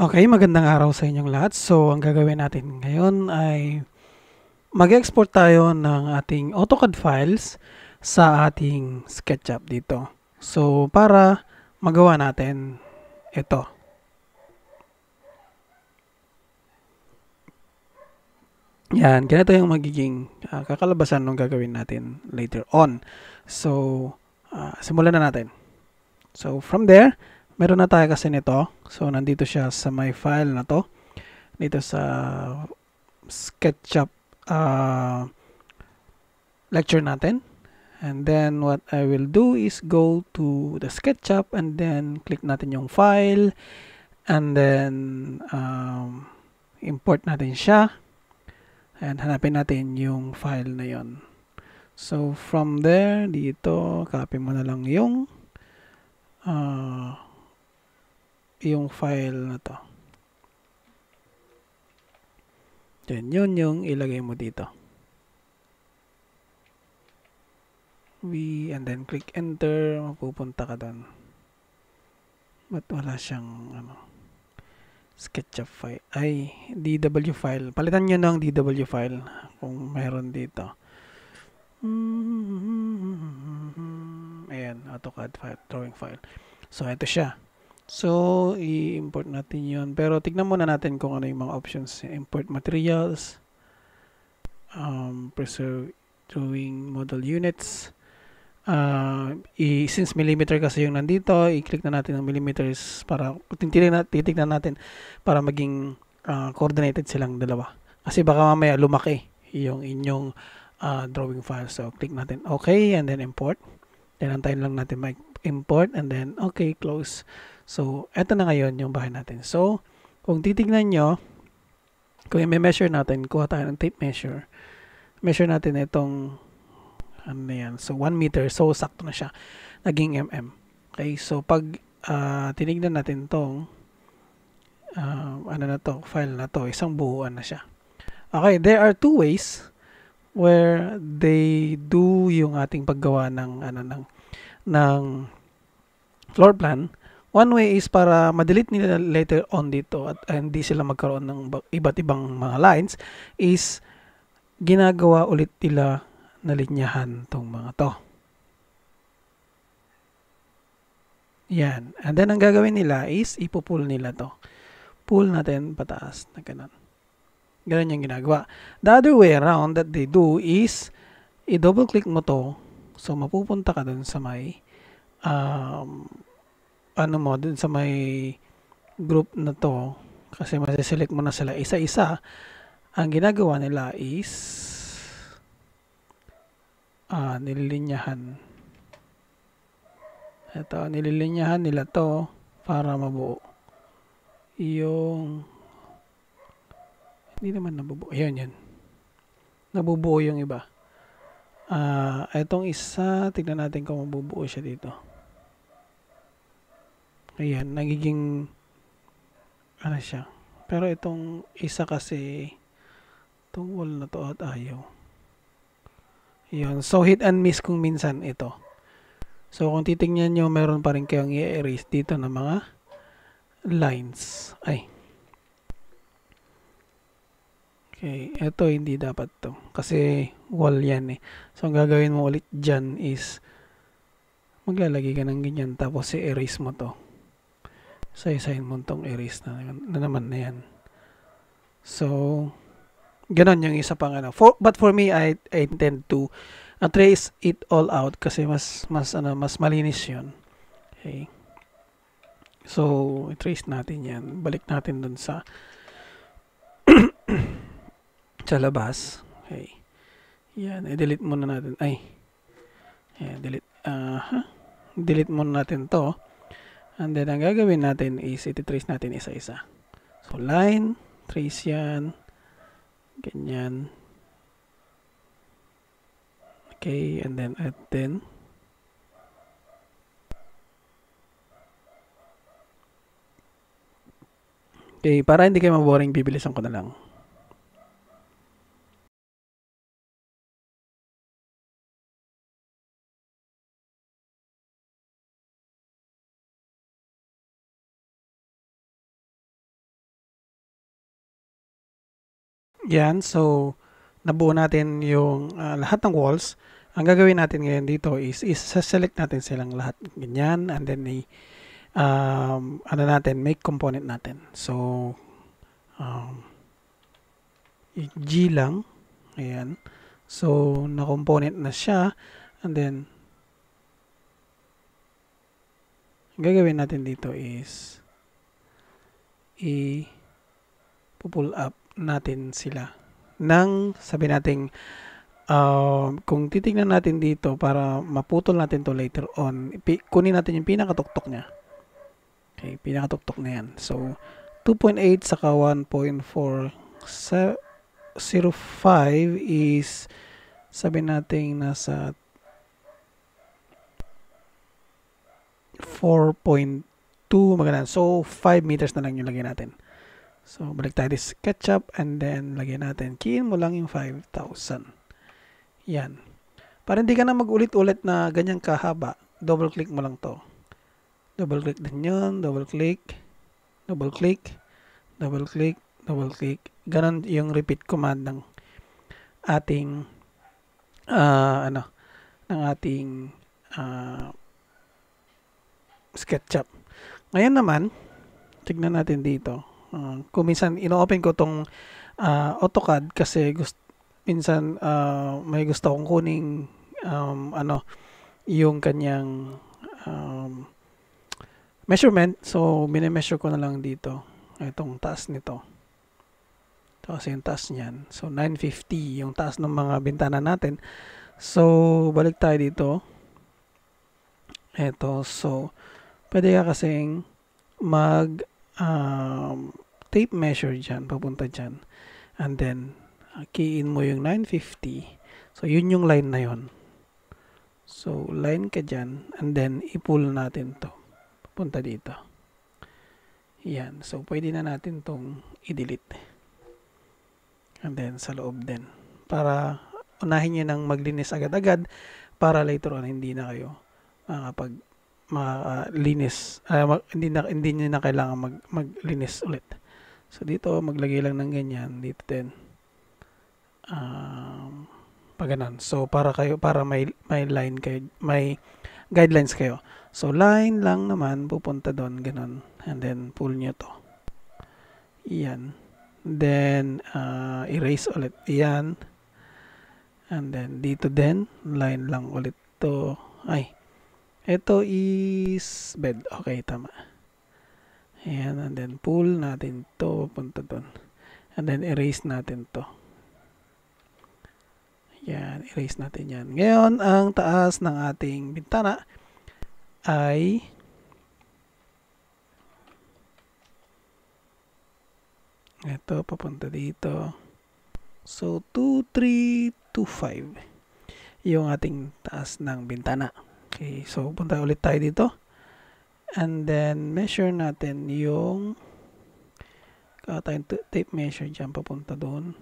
Okay, magandang araw sa inyong lahat. So, ang gagawin natin ngayon ay mag-export tayo ng ating AutoCAD files sa ating SketchUp dito. So, para magawa natin ito. Yan, ganito yung magiging kakalabasan ng gagawin natin later on. So, simulan na natin. So, from there, meron na tayo kasi nito. So, nandito siya sa my file na to. Dito sa SketchUp lecture natin. And then what I will do is go to the SketchUp and then click natin yung file and then import natin siya and hanapin natin yung file na yon. So from there, dito copy mo na lang yung file na to. Then yun yung ilagay mo dito. And then click enter, mapupunta ka doon. But wala siyang SketchUp file. Ay, DW file. Palitan nyo ng DW file kung meron dito. Ayan, AutoCAD file, drawing file. So, ito siya. So, i-import natin yun. Pero tignan muna natin kung ano yung mga options. Import materials, preserve drawing model units. Since millimeter kasi yung nandito, i-click na natin ang millimeters para titignan natin para maging coordinated silang dalawa. Kasi baka mamaya lumaki yung inyong drawing file. So, click natin okay and then import. Then, antayin lang natin mag-import and then okay, close. So, eto na ngayon yung bahay natin. So, kung titignan nyo, kung i-measure natin, kuha tayo ng tape measure. Measure natin itong ano na yan. So, 1 meter. So, sakto na siya. Naging mm. Okay. So, pag tinignan natin tong file na to, isang buuan na siya. Okay. There are two ways where they do yung ating paggawa ng floor plan. One way is para ma-delete nila later on dito at hindi sila magkaroon ng iba't ibang mga lines is ginagawa ulit nila na linyahan tong mga to. Yan. And then, ang gagawin nila is ipupull nila to. Pull natin pataas na ganun. Ganun yung ginagawa. The other way around that they do is i-double click mo to. So, mapupunta ka dun sa may dun sa may group na to. Kasi masiselect mo na sila isa-isa. Ang ginagawa nila is nililinyahan. Nililinyahan nila to para mabuo. Hindi naman nabubuo. Yan. Nabubuo yung iba. Itong isa, tignan natin kung mabubuo siya dito. Ayan, nagiging siya. Pero itong isa kasi, itong wall na to at ayaw. Yun. So, hit and miss kung minsan ito. So, kung titingnan nyo, meron pa rin kayong i-erase dito ng mga lines. Okay. Ito, hindi dapat to. Kasi, wall yan eh. So, ang gagawin mo ulit dyan is maglalagay ka ng ganyan. Tapos, i-erase mo to. So, isahin mo itong erase na naman na yan. So, ganon yung isa pang but for me, I intend to trace it all out kasi mas malinis yun. Okay. So, i-trace natin yan. Balik natin dun sa sa labas. Okay. Yan. I-delete muna natin. Delete. Delete muna natin to. And then, ang gagawin natin is iti-trace natin isa-isa. So, line. Trace yan. Ganyan. Okay, and then add din. Okay, para hindi kayo maboring, bibilisan ko na lang. Yan, so nabuo natin yung lahat ng walls. Ang gagawin natin ngayon dito is select natin silang lahat. Ganyan, and then ano natin, make component natin. So, um, G lang. Ayan. So, na-component na siya. And then, ang gagawin natin dito is i-pull up natin sila nang sabi nating kung titingnan natin dito para maputol natin to later on, kunin natin yung pinakatuktok niya. Okay, pinakatuktok na yan. So, 2.8 saka 1.405 is sabi natin nasa 4.2 maganda. So, 5 meters na lang yung lagyan natin. So, balik tayo sa SketchUp and then lagyan natin. Kiin mo lang yung 5,000. Yan. Para hindi ka na mag-ulit-ulit na ganyang kahaba, double click mo lang to. Double click din yun. Double click. Double click. Double click. Double click. Ganon yung repeat command ng ating ng ating SketchUp. Ngayon naman, tignan natin dito. Kung minsan, ino-open ko tong AutoCAD kasi minsan may gusto akong kuning yung kanyang measurement. So, mini-measure ko na lang dito. Itong taas nito. Ito kasi yung taas niyan. So, 950 yung taas ng mga bintana natin. So, balik tayo dito. Ito. So, pwede ka kasing mag tape measure dyan. Papunta dyan. And then, key-in mo yung 950. So, yun yung line na yun. So, line ka dyan. And then, i-pull natin to. Punta dito. Yan. So, pwede na natin tong i-delete. And then, sa loob din. Para unahin nyo nang maglinis agad-agad para later on hindi na kayo maglinis. Hindi nyo na kailangan maglinis ulit. So, dito, maglagay lang ng ganyan. Dito din. Pag ganun. So, para may line kayo, may guidelines kayo. So, line lang naman, pupunta doon, ganun. And then, pull nyo to. Iyan. Then, erase ulit. Iyan. And then, dito din, line lang ulit to. Ay, ito is bed. Okay, tama. Ayan, and then, pull natin to, pupunta doon. And then, erase natin to. Yan, erase natin yan. Ngayon, ang taas ng ating bintana ay ito, papunta dito. So, 2325 yung ating taas ng bintana. Okay, so punta ulit tayo dito. And then, measure natin yung tayong tape measure dyan, papunta doon.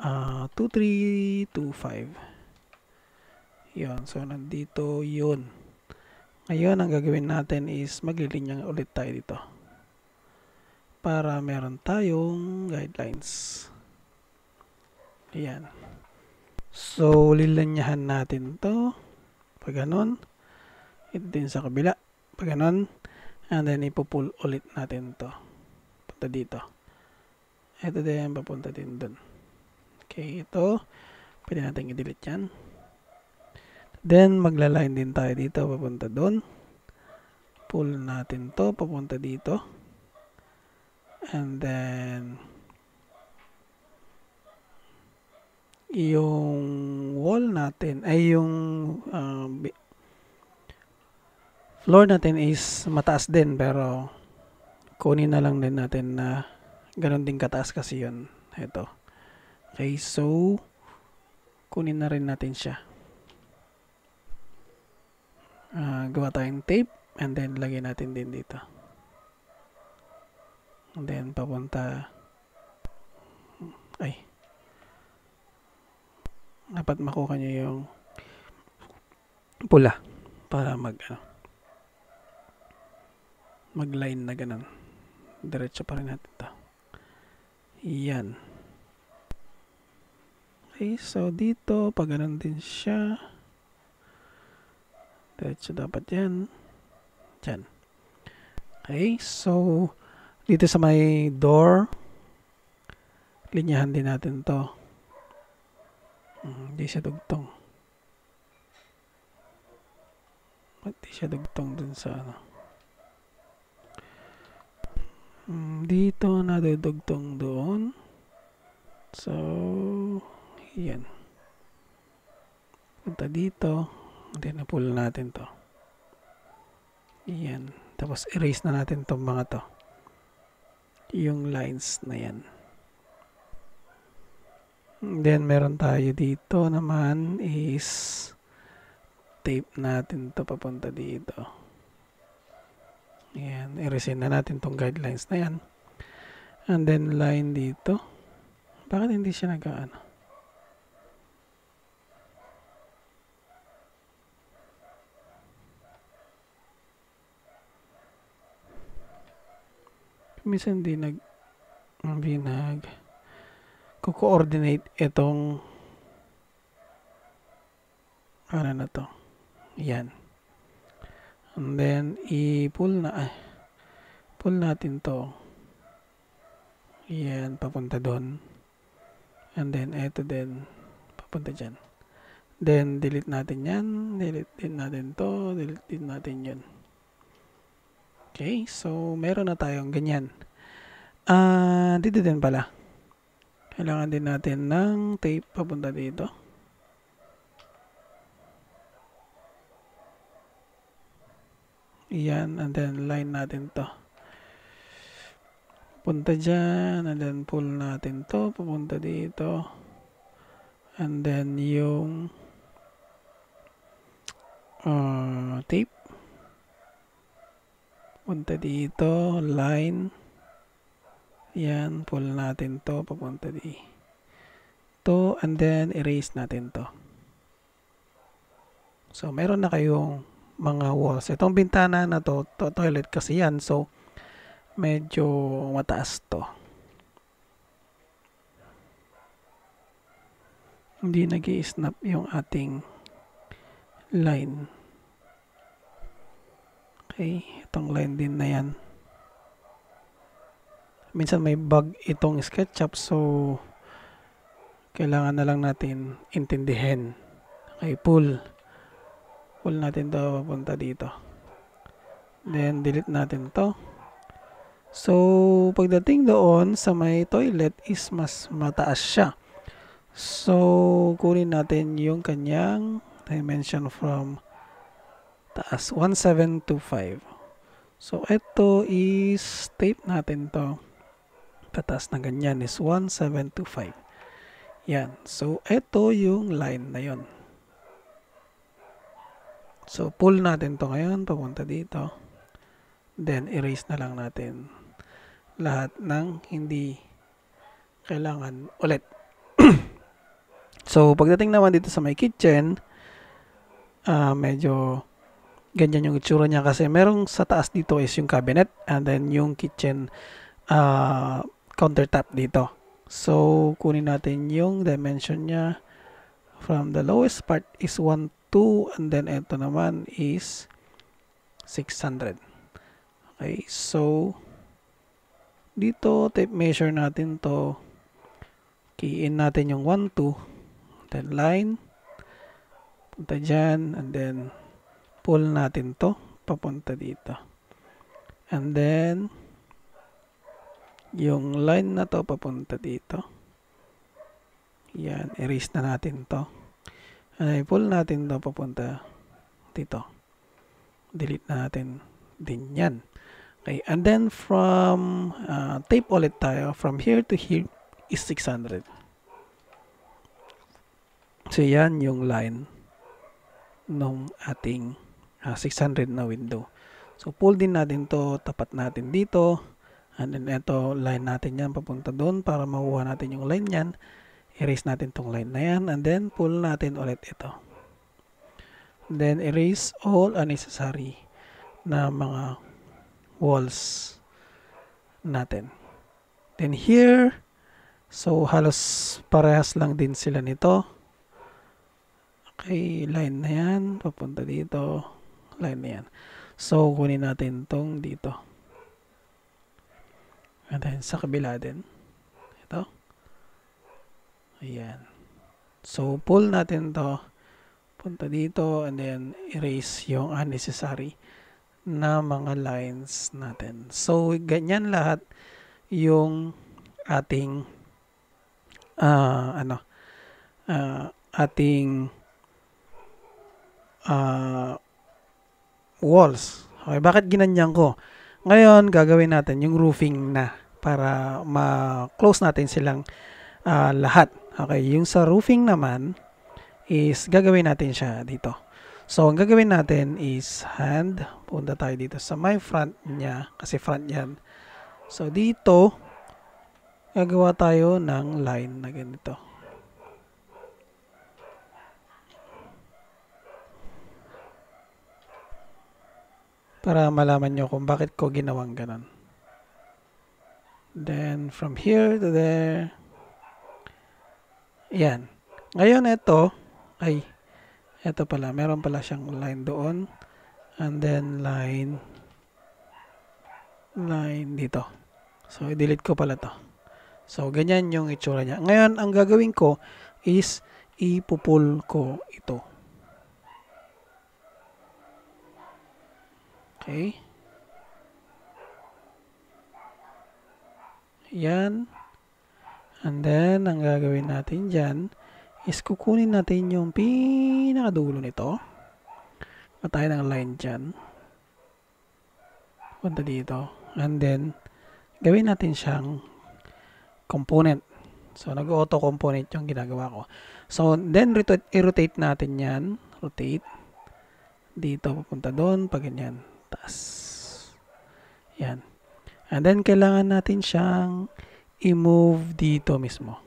2325. Yun, so nandito yun. Ngayon, ang gagawin natin is maglilinya ulit tayo dito. Para meron tayong guidelines. Ayan. So, lilanyahan natin to. Pag ganun. Ito din sa kabila. Pag ganun. And then, ipupull ulit natin to. Punta dito. Ito din, papunta din dun. Okay, ito. Pwede natin i-delete yan. Then, magla-line din tayo dito, papunta doon. Pull natin to, papunta dito. And then, yung wall natin, ay yung floor natin is mataas din, pero kunin na lang din natin na ganun din kataas kasi yun. Ito. Okay, so, kunin na rin natin siya. Gawa tayong tape and then lagyan natin din dito. And then papunta dapat makuha nyo yung pula para mag-line na ganun. Diretso pa rin natin ito. Yan. Okay, so dito, pag ganun din siya, diretso dapat yan. Diyan. Okay, so dito sa may door, linyahan din natin to. Hindi siya dugtong. Hindi siya dugtong dun sa ano. Dito nadudugtong doon. So, yan. Punta dito. Then, na-pull natin to. Yan. Tapos, erase na natin tong mga to. Yung lines na yan. Then, meron tayo dito naman is tape natin to papunta dito. Yan. Erase na natin tong guidelines na yan. And then, line dito. Bakit hindi siya nag-ano? Minsan hindi ko-coordinate itong ano na to. Yan. And then, pull natin to. Yan, papunta doon. And then, eto din, papunta dyan. Then, delete natin yan. Delete din natin to. Delete din natin yun. Okay, so, meron na tayong ganyan. Dito din pala. Kailangan din natin ng tape papunta dito. Yan, and then, line natin to. Punta dyan, and then pull natin to, papunta dito. And then yung tape. Punta dito, line. Yan, pull natin to, papunta dito. And then erase natin to. So, meron na kayong mga walls. Itong bintana na to toilet kasi yan. So, medyo mataas to. Hindi nag-i-snap yung ating line. Okay, itong line din na yan. Minsan may bug itong SketchUp, so kailangan na lang natin intindihin. Okay, pull natin to papunta dito. Then delete natin to. So, pagdating doon sa may toilet is mas mataas siya. So, kunin natin yung kanyang dimension from taas, 1725. So, ito is tape natin to. Pataas na ganyan is 1725. Yan. So, ito yung line na yon. So, pull natin to ngayon, papunta dito. Then, erase na lang natin lahat ng hindi kailangan ulit. So, pagdating naman dito sa may kitchen, medyo ganyan yung itsura niya kasi merong sa taas dito is yung cabinet and then yung kitchen countertop dito. So, kunin natin yung dimension niya. From the lowest part is 1, 2 and then ito naman is 600. Okay, so dito tape measure natin to. Key in natin yung 1, 2. Then line. Punta dyan. And then pull natin to. Papunta dito. And then yung line na to papunta dito. Yan. Erase na natin to. And pull natin to papunta dito. Delete na natin din yan. Okay, and then from tape ulit tayo. From here to here is 600. So, yan yung line nung ating 600 na window. So, pull din natin to, tapat natin dito. And then, ito, line natin yan papunta doon para makuha natin yung line yan. Erase natin tong line na yan. And then, pull natin ulit ito. Then, erase all unnecessary na mga walls natin. Then here, So, halos parehas lang din sila nito. Okay, line na yan. Papunta dito. Line na yan. So, kunin natin tong dito. And then, sa kabila din. Ito. Ayan. So, pull natin to. Punta dito. And then, erase yung unnecessary na mga lines natin. So, ganyan lahat yung ating ating walls. Okay, bakit ginanyan ko? Ngayon, gagawin natin yung roofing na para ma-close natin silang lahat. Okay, yung sa roofing naman is gagawin natin siya dito. So, ang gagawin natin is hand. Punta tayo dito sa my front niya kasi front yan. So, dito gagawa tayo ng line na ganito. Para malaman nyo kung bakit ko ginawang ganon. Then, from here to there. Yan. Ngayon, ito pala. Meron pala siyang line doon. And then, line dito. So, i-delete ko pala to. So, ganyan yung itsura niya. Ngayon, ang gagawin ko is ipupull ko ito. Okay. Yan. And then, ang gagawin natin dyan is kukunin natin yung pinakadulo nito. Patay ng line dyan. Punta dito. And then, gawin natin siyang component. So, nag-auto component yung ginagawa ko. So, then, i-rotate natin yan. Rotate. Dito, papunta doon. Pag ganyan. Taas. Yan. And then, kailangan natin siyang i-move dito mismo.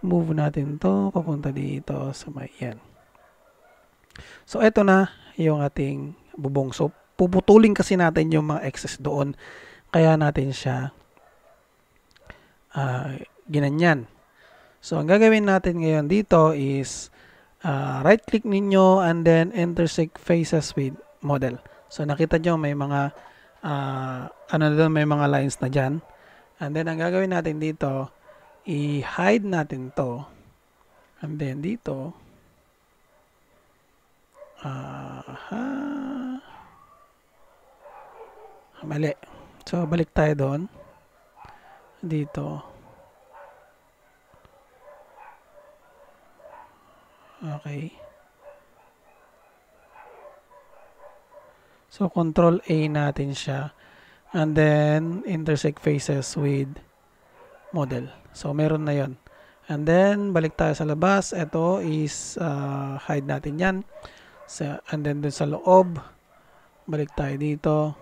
Move natin to papunta dito sa may yan. So, ito na yung ating bubong. So, puputulin kasi natin yung mga excess doon. Kaya natin siya ginanyan. So, ang gagawin natin ngayon dito is right-click ninyo and then intersect faces with model. So, nakita nyo may mga may mga lines na dyan. And then, ang gagawin natin dito, i-hide natin to. And then, dito, mali. So, balik tayo doon. Dito. Okay. So, control A natin siya. And then, intersect faces with model. So, meron na yon. And then, balik tayo sa labas. Ito is hide natin yan. So, and then, dun sa loob, balik tayo dito.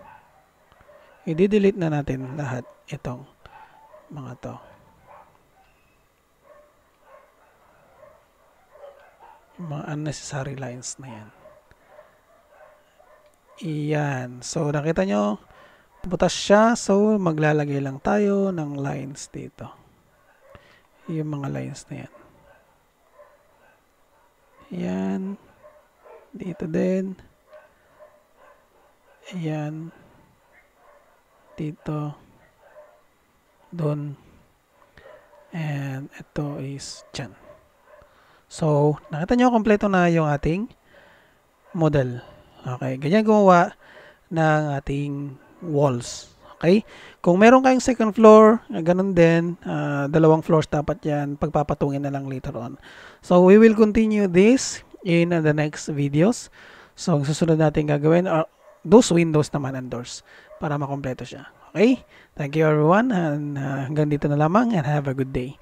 I-delete na natin lahat itong mga to. Mga unnecessary lines na yan. Iyan. So, nakita nyo, butas siya. So, maglalagay lang tayo ng lines dito. Yung mga lines na yan. Yan. Dito din. Ayan. Dito. Doon. And ito is dyan. So, nakita nyo, kompleto na yung ating model. Okay. Ganyan gumawa ng ating walls. Okay? Kung meron kayong second floor, ganun din, dalawang floors dapat yan, pagpapatungin na lang later on. So, we will continue this in the next videos. So, ang susunod natin gagawin are those windows naman and doors para makompleto siya. Okay? Thank you everyone and hanggang dito na lamang and have a good day.